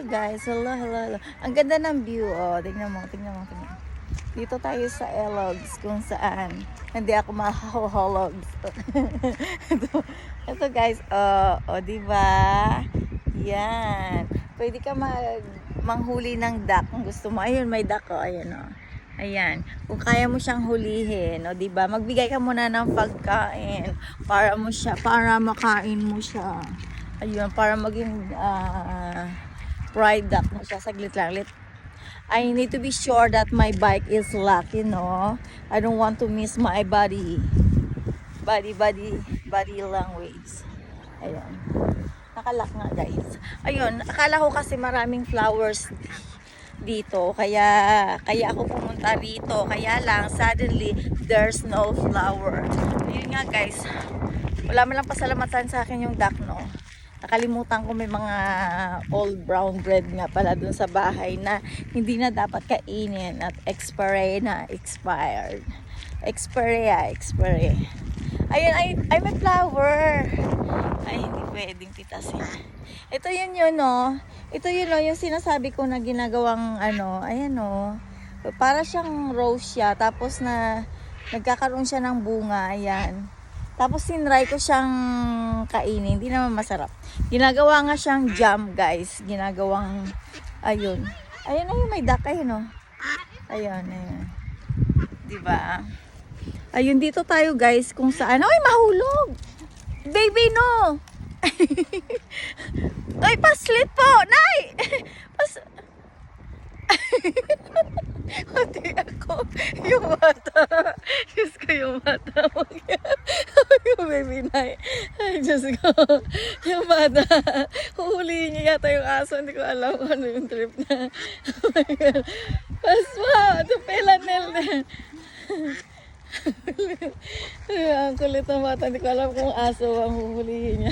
guys. Hello, hello, hello. Ang ganda ng view. Oh, tingnan mo, tingnan mo, tingnan mo. Dito tayo sa Elogs kung saan hindi ako mahahologs. ito guys, di ba? Yan. Pwede ka manghuli ng duck kung gusto mo. Ayun, may duck oh, ayun oh. Ayan, kung kaya mo siyang hulihin, o di ba? Magbigay ka muna ng pagkain para makain mo siya. Ayun, para maging fried duck mo siya. Saglit lang. I need to be sure that my bike is locked, you know. I don't want to miss my body language. Ayun. Nakalock nga, guys. Ayun, akala ko kasi maraming flowers dito, kaya ako pumunta rito, kaya lang suddenly there's no flower. Ayun nga guys, wala man lang pasalamatan sa akin yung duck, no. Nakalimutan ko may mga old brown bread nga pala dun sa bahay na hindi na dapat kainin at expired. Ayun, ay may flower. Ay, hindi pwedeng pitasin. Ito yun, no. Ito yun, no, yung sinasabi ko na ginagawang ayan, no. Para siyang rose siya, tapos nagkakaroon siya ng bunga, ayan. Tapos sinry ko siyang kainin, hindi naman masarap. Ginagawa nga siyang jam, guys. Ginagawang, ayun. Ayun, may duck, ayun, no. Ayun. Diba? Ayun, dito tayo, guys, kung saan. Ay, mahulog! Baby, no! Ay, paslit po! Nay! Pati ako. Yung mata. Diyos ko, yung mata. Yung baby, Nay. Ay, Diyos ko. Yung mata. Huhulihin niya yata yung aso. Hindi ko alam kung ano yung trip na. Oh my God. Pasma! Ito pelanel na. Ang kulit ng mata, hindi ko alam kung aso ang huhulihin niya.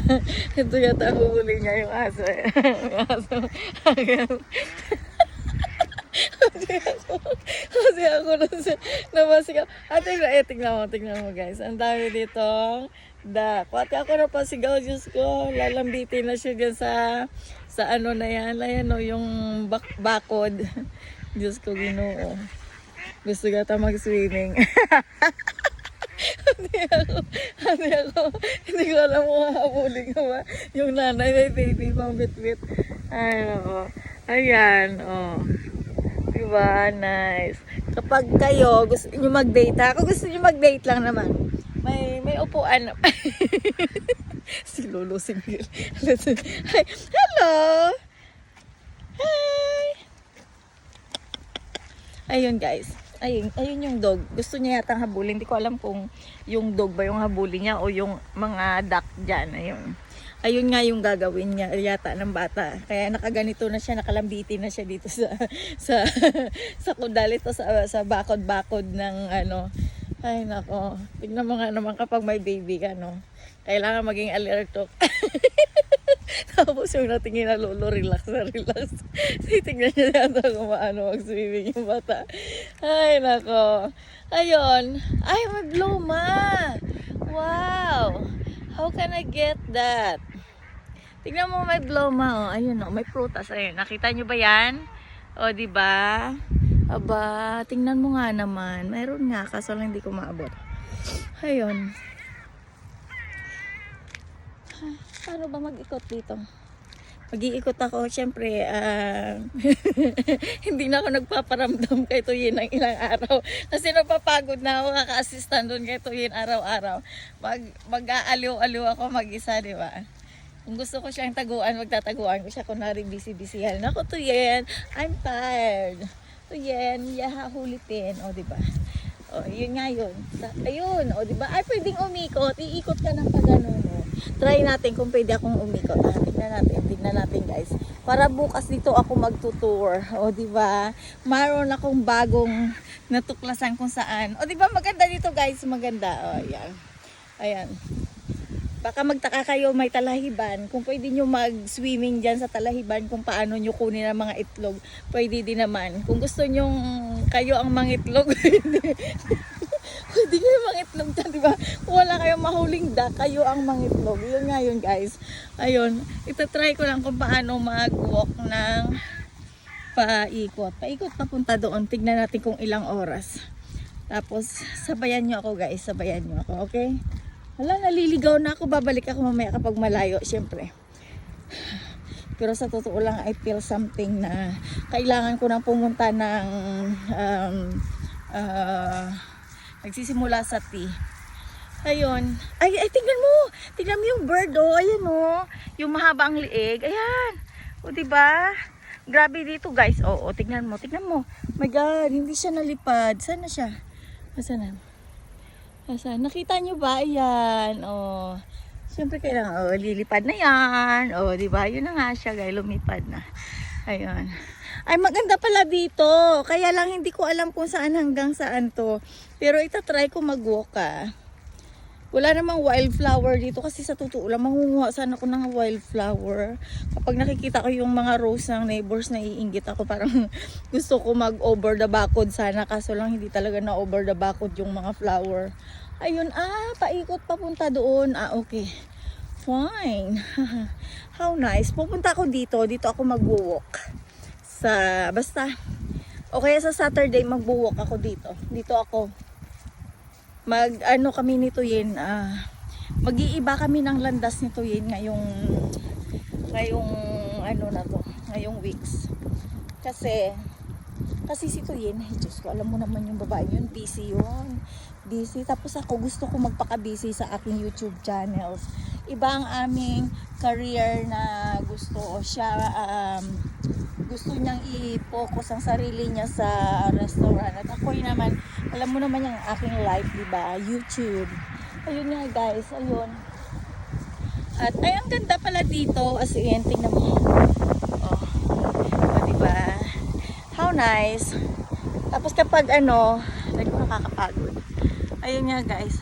Ito yata huhuli niya yung aso. Yung aso. Kasi ako namasigaw. Tingnan mo guys. Ang dami dito. Pati ako napasigaw, Diyos ko. Lalambitin na siya dyan sa ano na yan. Ayan o, yung bakod. Diyos ko, Ginoo. Gusto gata mag-swimming. Hindi ko alam kung hahabulin ko ba. Yung nanay, may baby pang bit-bit. Ay, ako. Ayan, oh. Diba? Nice. Kapag kayo gusto nyo mag-date, ako gusto nyo mag-date lang naman. May upuan. Si Lolo single. Hi. Hello! Hi! Ayun guys. Ayun yung dog. Gusto niya yatang habulin. Hindi ko alam kung yung dog ba yung habulin niya o yung mga duck dyan. Ayun nga yung gagawin niya yata ng bata. Kaya nakaganito na siya, nakalambitin na siya dito sa kudal ito, sa bakod-bakod ng ano. Ay nako. Tignan mo nga naman kapag may baby ka, no. Kailangan maging alerto. Tapos yung natingin na lolo, relax. Tingnan niya yata kung maano mag-swimming yung bata. Ay, nako. Ayun. Ay, may bloma. Wow. How can I get that? Tingnan mo, may bloma. Oh. Ayun, oh, may prutas. Ayun. Nakita nyo ba yan? O, diba? Aba, tingnan mo nga naman. Mayroon nga, kaso lang hindi ko maabot. Ayun. Paano ba mag-ikot dito? Mag-iikot ako, syempre, hindi na ako nagpaparamdam kay Tuyin ng ilang araw. Kasi napapagod na ako, kaka-assistant doon kay Tuyin araw-araw. Mag-aaliw-aliw ako mag-isa, di ba? Kung gusto ko siyang taguan, magtataguan ko siya. Kunwari busy-busy. Ako, Tuyin, I'm tired. Tuyin, hulitin. O, di ba? O, yun nga yun. Ayun, o, di ba? Ay, pwedeng umikot. Iikot ka ng pagano, no? Try natin kung pwede akong umikot. Tingnan natin guys. Para bukas dito ako magtutour. O di ba? Mayroon akong bagong natuklasan kung saan. O di ba maganda dito guys, maganda. O ayan. Ayan. Baka magtaka kayo, may talahiban. Kung pwede nyo mag-swimming dyan sa talahiban, kung paano nyo kunin ang mga itlog, pwede din naman. Kung gusto nyo kayo ang mga itlog, Pwede kayo mangitlog dyan, di ba? Kung wala kayong mahuling duck, kayo ang mangitlog. Yun nga yun, guys. Ayun, itatry ko lang kung paano mag-walk ng paikot. Paikot papunta doon. Tignan natin kung ilang oras. Tapos, sabayan nyo ako, guys. Sabayan nyo ako, okay? Wala, naliligaw na ako. Babalik ako mamaya kapag malayo, syempre. Pero sa totoo lang, I feel something na kailangan ko nang pumunta ng nagsisimula sa T. Ayun. Ay, tingnan mo. Tingnan mo yung bird, oh. Ayan, oh. Yung mahabang liig. Ayan. O, diba? Grabe dito, guys. Oo, tingnan mo. Tingnan mo. My God, hindi siya nalipad. Saan na siya? Asan na? Asan? Nakita nyo ba? Ayan. Oh. Siyempre kailangan, oh, lilipad na yan. Oh, diba? Yun na nga siya, guys. Lumipad na. Ayun. Ay, maganda pala dito. Kaya lang hindi ko alam kung saan hanggang saan to. Pero itatry ko mag-walk, ah. Wala namang wildflower dito kasi sa totoo lang mangunguha sana ako ng wildflower. Kapag nakikita ko yung mga rose ng neighbors, naiinggit ako, parang gusto ko mag over the bakod sana, kaso lang hindi talaga na over the bakod yung mga flower. Ayun, paikot papunta doon. Okay. Fine. How nice. Pupunta ako dito ako mag-walk. Basta o kaya sa Saturday mag-walk ako dito. Dito ako kami nito yun, mag-iiba kami ng landas nito yun ngayong ngayong weeks. Kasi si Tuyin, Diyos ko, alam mo naman yung babae yun, busy yun. Busy. Tapos ako gusto ko magpaka-busy sa aking YouTube channels. Iba ang aming career na gusto siya, gusto niyang i-focus ang sarili niya sa restaurant. At ako naman, alam mo naman yung aking life, diba? YouTube. Ayun nga, guys. Ayun. At ay, ang ganda pala dito. As in, tingnan mo. Oh, diba? How nice. Tapos kapag like nakakapagod. Ayun nga, guys.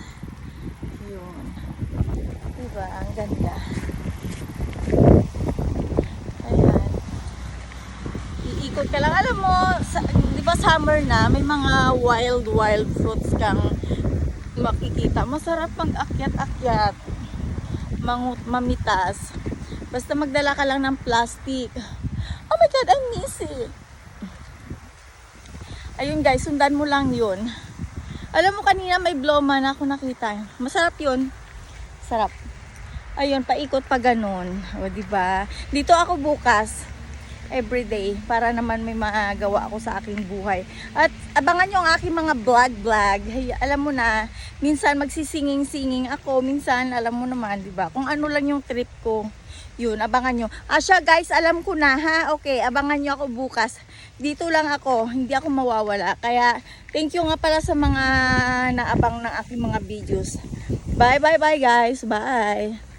Ayun. Diba? Ang ganda. Iikot ka lang. Alam mo, di ba summer na, may mga wild fruits kang makikita. Masarap pang akyat-akyat. Mamitas. Basta magdala ka lang ng plastic. Oh my God, I miss it. Ayun guys, sundan mo lang yun. Alam mo kanina may bloma na ako nakita. Masarap yun. Sarap. Ayun, paikot pa ganun. O, diba? Dito ako bukas. Everyday para naman may magawa ako sa aking buhay. At abangan nyo ang aking mga vlog. Hey, alam mo na, minsan magsisinging-singing ako, minsan alam mo naman, 'di ba? Kung ano lang yung trip ko. Yun, abangan nyo. Siya guys, alam ko na ha. Okay, abangan nyo ako bukas. Dito lang ako, hindi ako mawawala. Kaya thank you nga pala sa mga naabang ng aking mga videos. Bye guys. Bye.